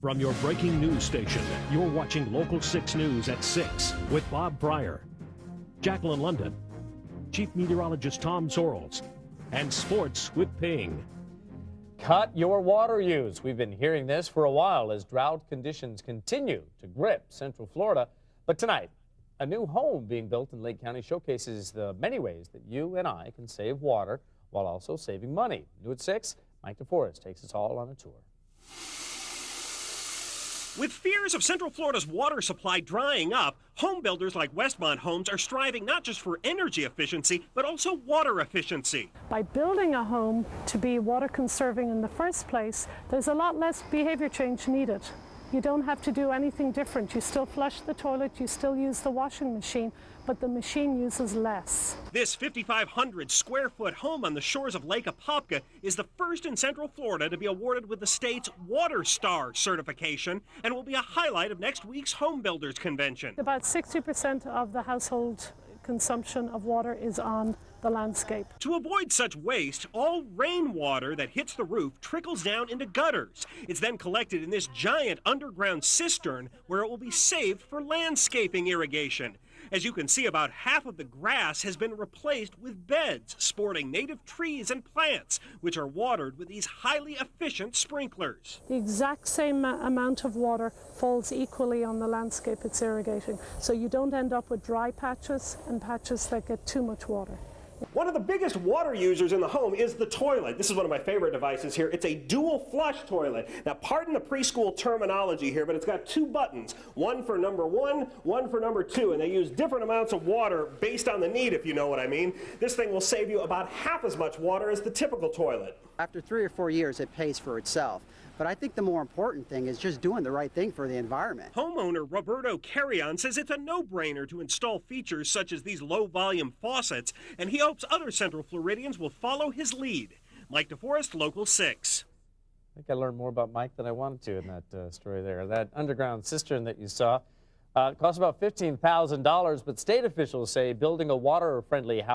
From your breaking news station, you're watching Local 6 News at 6 with Bob Pryor, Jacqueline London, Chief Meteorologist Tom Sorrells, and Sports with Ping. Cut your water use. We've been hearing this for a while as drought conditions continue to grip Central Florida. But tonight, a new home being built in Lake County showcases the many ways that you and I can save water while also saving money. New at 6, Mike DeForest takes us all on a tour. With fears of Central Florida's water supply drying up, home builders like Westmont Homes are striving not just for energy efficiency, but also water efficiency. By building a home to be water conserving in the first place, there's a lot less behavior change needed. You don't have to do anything different. You still flush the toilet, you still use the washing machine, but the machine uses less. This 5,500 square foot home on the shores of Lake Apopka is the first in Central Florida to be awarded with the state's Water Star certification and will be a highlight of next week's Home Builders Convention. About 60% of the household consumption of water is on the landscape. To avoid such waste, all rainwater that hits the roof trickles down into gutters. It's then collected in this giant underground cistern where it will be saved for landscaping irrigation. As you can see, about half of the grass has been replaced with beds sporting native trees and plants, which are watered with these highly efficient sprinklers. The exact same amount of water falls equally on the landscape it's irrigating, so you don't end up with dry patches and patches that get too much water. One of the biggest water users in the home is the toilet. This is one of my favorite devices here. It's a dual flush toilet. Now, pardon the preschool terminology here, but it's got two buttons, one for number 1, one for number 2, and they use different amounts of water based on the need, if you know what I mean. This thing will save you about half as much water as the typical toilet. After 3 or 4 years, it pays for itself. But I think the more important thing is just doing the right thing for the environment. Homeowner ROBERTO CARRION says it's a no-brainer to install features such as these low-volume faucets, and he hopes other Central Floridians will follow his lead. Mike DeForest, Local 6. I think I learned more about Mike than I wanted to in that story there. That underground cistern that you saw cost about $15,000, but state officials say building a water-friendly house